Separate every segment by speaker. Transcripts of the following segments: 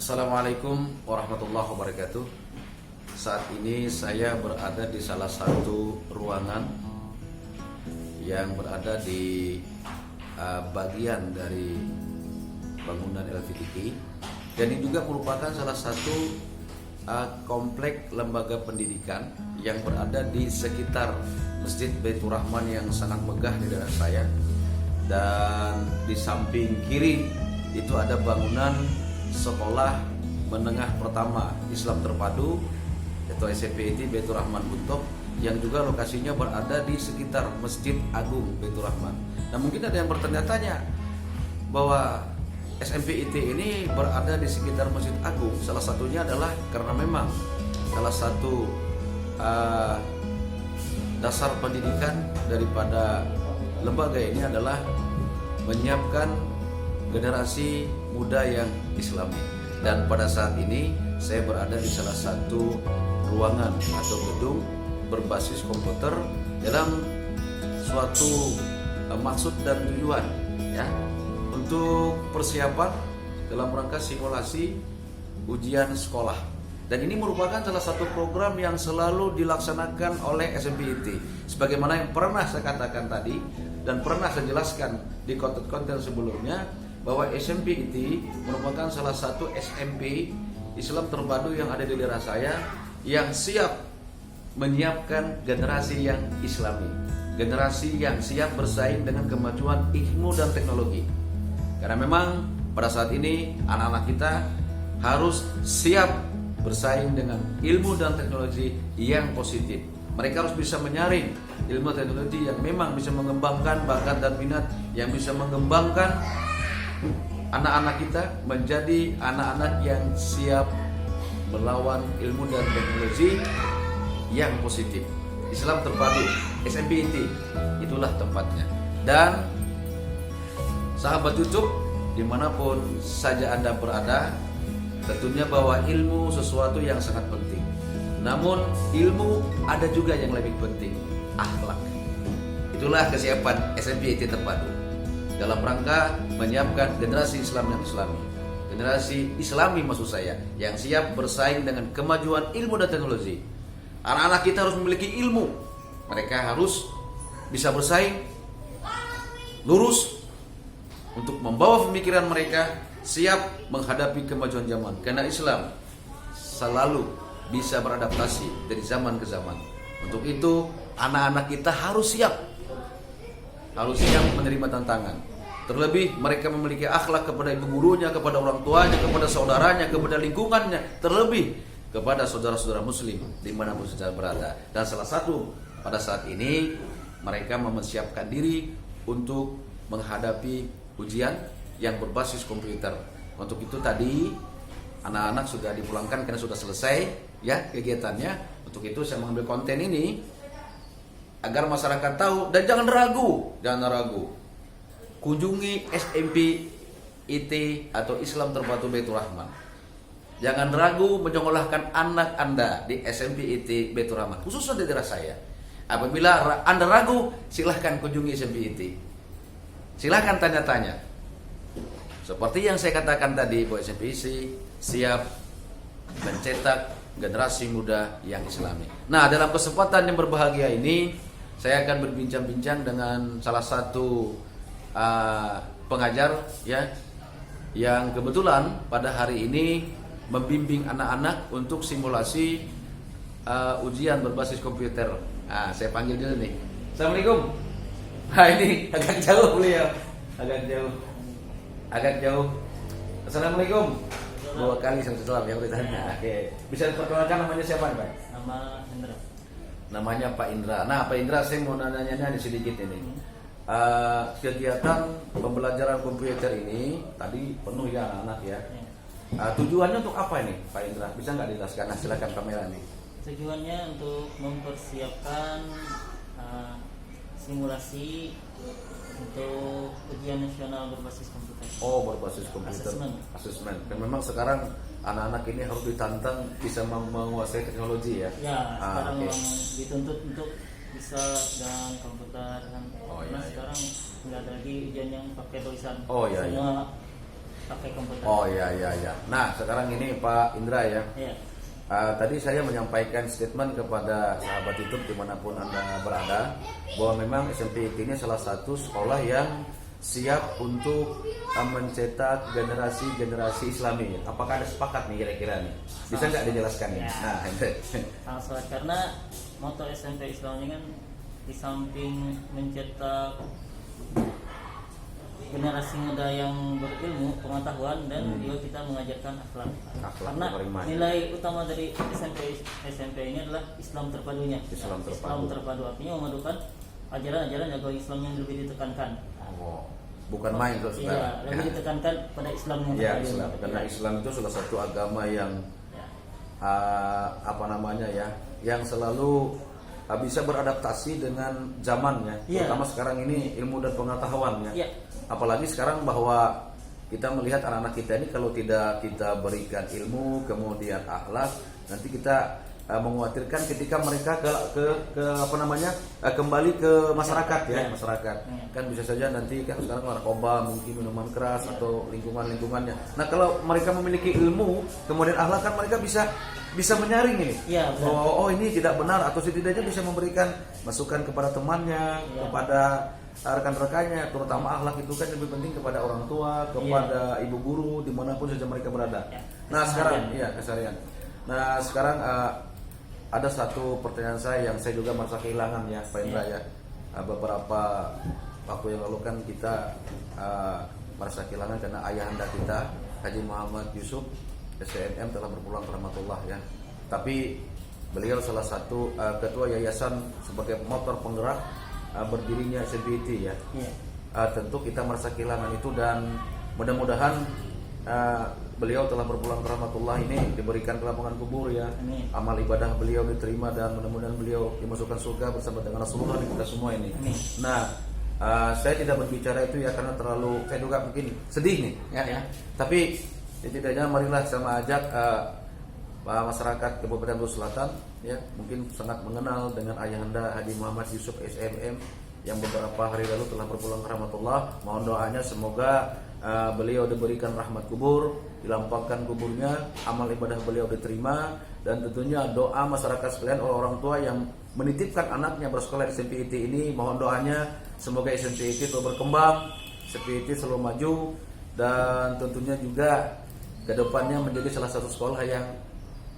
Speaker 1: Assalamualaikum warahmatullahi wabarakatuh. Saat ini saya berada di salah satu ruangan yang berada di bagian dari bangunan LVTK, dan ini juga merupakan salah satu komplek lembaga pendidikan yang berada di sekitar Masjid Baitur Rahman yang sangat megah di daerah saya. Dan di samping kiri itu ada bangunan Sekolah Menengah Pertama Islam Terpadu atau SMPIT Baitur Rahman Buntok, yang juga lokasinya berada di sekitar Masjid Agung Baitur Rahman. Nah, mungkin ada yang bertanya-tanya bahwa SMPIT ini berada di sekitar Masjid Agung. Salah satunya adalah karena memang salah satu dasar pendidikan daripada lembaga ini adalah menyiapkan generasi muda yang Islami. Dan pada saat ini saya berada di salah satu ruangan atau gedung berbasis komputer dalam suatu maksud dan tujuan, ya, untuk persiapan dalam rangka simulasi ujian sekolah. Dan ini merupakan salah satu program yang selalu dilaksanakan oleh SMPIT, sebagaimana yang pernah saya katakan tadi dan pernah saya jelaskan di konten-konten sebelumnya, bahwa SMPIT merupakan salah satu SMP Islam terpadu yang ada di daerah saya yang siap menyiapkan generasi yang Islami, generasi yang siap bersaing dengan kemajuan ilmu dan teknologi. Karena memang pada saat ini anak-anak kita harus siap bersaing dengan ilmu dan teknologi yang positif. Mereka harus bisa menyaring ilmu teknologi yang memang bisa mengembangkan bakat dan minat, yang bisa mengembangkan anak-anak kita menjadi anak-anak yang siap melawan ilmu dan teknologi yang positif. Islam terpadu SMPIT, itulah tempatnya. Dan sahabat YouTube dimanapun saja Anda berada, tentunya bahwa ilmu sesuatu yang sangat penting. Namun ilmu ada juga yang lebih penting, akhlak. Itulah kesiapan SMPIT terpadu dalam rangka menyiapkan generasi Islam yang Islami, generasi Islami maksud saya, yang siap bersaing dengan kemajuan ilmu dan teknologi. Anak-anak kita harus memiliki ilmu, mereka harus bisa bersaing, lurus untuk membawa pemikiran mereka siap menghadapi kemajuan zaman. Karena Islam selalu bisa beradaptasi dari zaman ke zaman. Untuk itu anak-anak kita harus siap menerima tantangan. Terlebih mereka memiliki akhlak kepada ibu gurunya, kepada orang tuanya, kepada saudaranya, kepada lingkungannya, terlebih kepada saudara-saudara muslim dimanapun saja berada. Dan salah satu pada saat ini mereka mempersiapkan diri untuk menghadapi ujian yang berbasis komputer. Untuk itu tadi anak-anak sudah dipulangkan karena sudah selesai ya kegiatannya. Untuk itu saya mengambil konten ini agar masyarakat tahu, dan jangan ragu. Kunjungi SMPIT atau Islam Terpadu Baitur Rahman. Jangan ragu menyekolahkan anak Anda di SMPIT Baitur Rahman, khususnya di daerah saya. Apabila Anda ragu, silahkan kunjungi SMPIT. Silahkan tanya-tanya. Seperti yang saya katakan tadi, bahwa SMPIT siap mencetak generasi muda yang Islami. Nah, dalam kesempatan yang berbahagia ini, saya akan berbincang-bincang dengan salah satu pengajar ya, yang kebetulan pada hari ini membimbing anak-anak untuk simulasi ujian berbasis komputer. Nah, saya panggil dulu nih. Assalamualaikum. Nah, ini agak jauh beliau, agak jauh. Assalamualaikum. Dua kali salam ya beritanya. Oke. Bisa diperkenalkan namanya siapa nih, Pak?
Speaker 2: Nama Indra.
Speaker 1: Namanya Pak Indra. Nah, Pak Indra, saya mau nanya-nanya sedikit ini. Kegiatan pembelajaran komputer ini tadi penuh ya anak-anak ya. Tujuannya untuk apa ini, Pak Indra? Bisa nggak dijelaskan? Nah, silakan kamera nih.
Speaker 2: Tujuannya untuk mempersiapkan simulasi untuk ujian nasional berbasis komputer.
Speaker 1: Oh, berbasis komputer. Asesmen. Dan memang sekarang anak-anak ini harus ditantang bisa menguasai teknologi ya.
Speaker 2: Ya, sekarang memang dituntut untuk bisa dengan komputer kan.
Speaker 1: Oh,
Speaker 2: Karena
Speaker 1: iya.
Speaker 2: sekarang nggak ada lagi ujian yang pakai tulisan.
Speaker 1: Oh, iya,
Speaker 2: semua pakai komputer.
Speaker 1: Oh iya. Nah sekarang ini Pak Indra ya.
Speaker 2: Iya.
Speaker 1: Tadi saya menyampaikan statement kepada sahabat YouTube dimanapun Anda berada bahwa memang SMP IT ini salah satu sekolah yang siap untuk mencetak generasi Islami. Apakah Anda sepakat nih kira-kira nih? Bisa nggak dijelaskan ya? Nah,
Speaker 2: sangat sepakat karena moto SMP Islam ini kan di samping mencetak generasi muda yang berilmu, pengetahuan, dan juga kita mengajarkan akhlak. Karena nilai utama dari SMP ini adalah Islam terpadunya. Islam terpadu artinya memadukan ajaran-ajaran agama Islam yang lebih ditekankan.
Speaker 1: Bukan main tuh
Speaker 2: Iya, lebih ditekankan pada Islam yang
Speaker 1: ya,
Speaker 2: terpadu.
Speaker 1: Islam. Karena Islam itu salah satu agama yang yang selalu bisa beradaptasi dengan zamannya. Terutama sekarang ini ilmu dan pengetahuannya. Apalagi sekarang bahwa kita melihat anak-anak kita ini kalau tidak kita berikan ilmu kemudian akhlak, nanti kita mengkhawatirkan ketika mereka kembali ke masyarakat masyarakat kan bisa saja nanti kan sekarang narkoba, mungkin minuman keras atau lingkungannya. Nah kalau mereka memiliki ilmu kemudian akhlak kan mereka bisa menyaring ini bahwa ini tidak benar, atau setidaknya bisa memberikan masukan kepada temannya, kepada rekan-rekannya. Terutama akhlak itu kan lebih penting kepada orang tua, kepada ibu guru, dimanapun saja mereka berada. Nah sekarang keseharian. Nah sekarang ada satu pertanyaan saya yang saya juga merasa kehilangan ya Pak Indra ya. Beberapa waktu yang lalu kan kita merasa kehilangan karena ayahanda kita Haji Muhammad Yusuf SMM telah berpulang ke rahmatullah ya. Tapi beliau salah satu ketua yayasan sebagai motor penggerak berdirinya SMP IT ya. Tentu kita merasa kehilangan itu, dan mudah-mudahan beliau telah berpulang ke rahmatullah ini diberikan kelapangan kubur ya. Amal ibadah beliau diterima dan mudah-mudahan beliau dimasukkan surga bersama dengan Rasulullah dan kita semua ini. Nah, saya tidak berbicara itu ya karena terlalu, saya juga mungkin sedih nih ya. Tapi setidaknya marilah sama ajak masyarakat Kabupaten Belu Selatan ya, mungkin sangat mengenal dengan ayahanda Haji Muhammad Yusuf SMM yang beberapa hari lalu telah berpulang ke rahmatullah. Mohon doanya semoga beliau diberikan rahmat kubur, dilampaukan kuburnya, amal ibadah beliau diterima, dan tentunya doa masyarakat sekalian, orang tua yang menitipkan anaknya bersekolah di SMP IT ini, mohon doanya semoga SMP IT terus berkembang, SMP IT selalu maju, dan tentunya juga kedepannya menjadi salah satu sekolah yang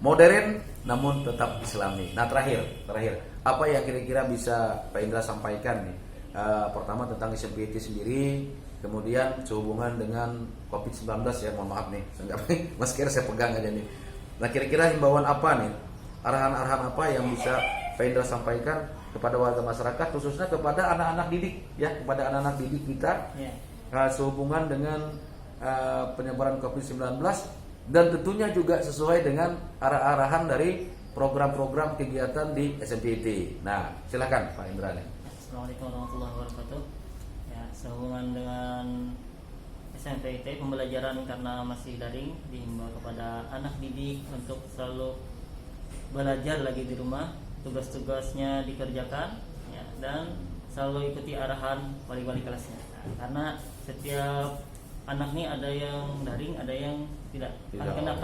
Speaker 1: modern namun tetap Islami. Nah terakhir apa yang kira-kira bisa Pak Indra sampaikan nih? Pertama tentang SMP IT sendiri, kemudian sehubungan dengan COVID-19 ya, mohon maaf nih, masker saya pegang aja nih. Nah kira-kira himbauan apa nih, arahan-arahan apa yang bisa Pak Indra sampaikan kepada warga masyarakat, khususnya kepada anak-anak didik ya, kepada anak-anak didik kita sehubungan dengan penyebaran COVID-19, dan tentunya juga sesuai dengan arah-arahan dari program-program kegiatan di SMP IT. Nah silakan Pak Indra nih.
Speaker 2: Assalamualaikum warahmatullahi wabarakatuh. Ya, sehubungan dengan SMP IT, pembelajaran karena masih daring, dihimbau kepada anak didik untuk selalu belajar lagi di rumah, tugas-tugasnya dikerjakan ya, dan selalu ikuti arahan wali-wali kelasnya. Karena setiap anak nih ada yang daring, ada yang tidak. Karena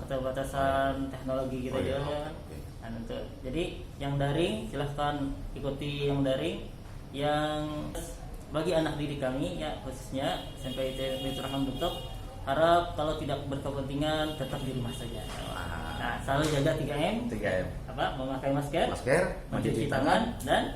Speaker 2: keterbatasan teknologi gitu ya. Nah, jadi yang daring silahkan ikuti yang daring. Yang bagi anak didik kami ya, khususnya SMP IT Baitur Rahman Butok, harap kalau tidak berkepentingan tetap di rumah saja. Nah, selalu jaga 3M. Memakai masker, mencuci tangan, dan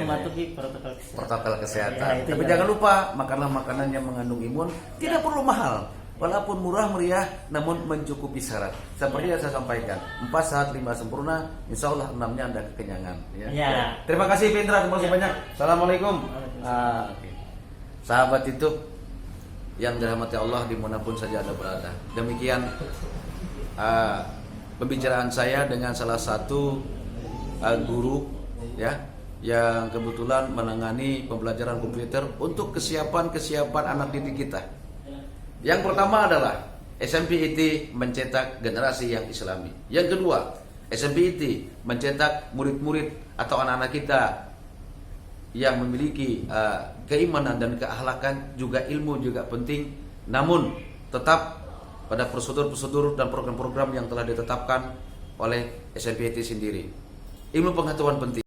Speaker 2: mematuhi
Speaker 1: protokol kesehatan. Tapi jangan lupa, makanlah makanan yang mengandung imun, tidak perlu mahal, walaupun murah meriah, namun mencukupi syarat. Seperti yang saya sampaikan, 4 sehat 5 sempurna, insya Allah 6-nya Anda kekenyangan. Ya. Terima kasih Pak Indra, terima kasih banyak. Assalamualaikum. Sahabat YouTube yang dirahmati Allah dimanapun saja Anda berada. Demikian pembicaraan saya dengan salah satu guru ya, yang kebetulan menangani pembelajaran komputer untuk kesiapan anak didik kita. Yang pertama adalah SMP IT mencetak generasi yang Islami. Yang kedua, SMP IT mencetak murid-murid atau anak-anak kita yang memiliki keimanan dan keakhlakan, juga ilmu juga penting. Namun tetap pada prosedur-prosedur dan program-program yang telah ditetapkan oleh SMPIT sendiri. Ilmu pengetahuan penting.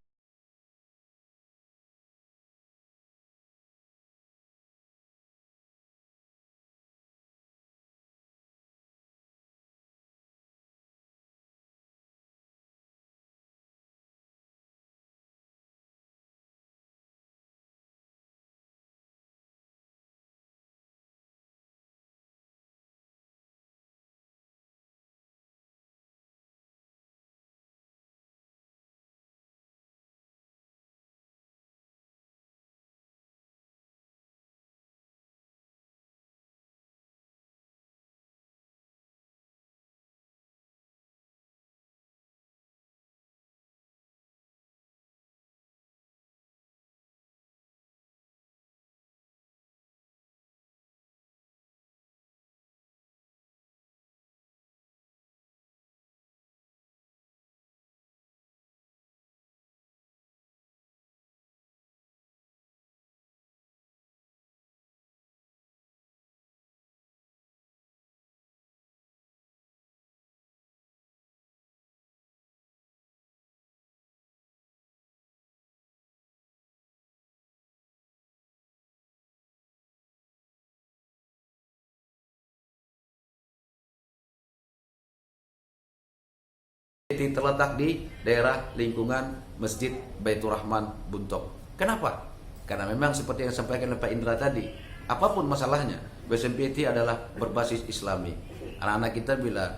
Speaker 1: Terletak di daerah lingkungan Masjid Baitur Rahman Buntok. Kenapa? Karena memang seperti yang disampaikan oleh Pak Indra tadi, apapun masalahnya, BSMPT adalah berbasis Islami. Anak-anak kita bila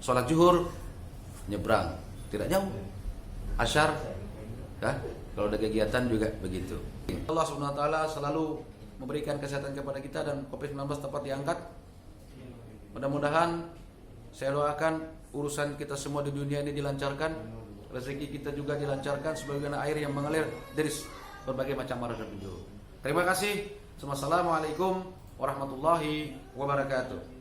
Speaker 1: sholat zuhur nyebrang, tidak jauh. Asyar, kalau ada kegiatan juga begitu. Allah Subhanahu Wa Taala selalu memberikan kesehatan kepada kita dan COVID-19 tepat diangkat. Mudah-mudahan saya doakan urusan kita semua di dunia ini dilancarkan, rezeki kita juga dilancarkan sebagaimana air yang mengalir dari berbagai macam arah dan penjuru. Terima kasih. Wassalamualaikum warahmatullahi wabarakatuh.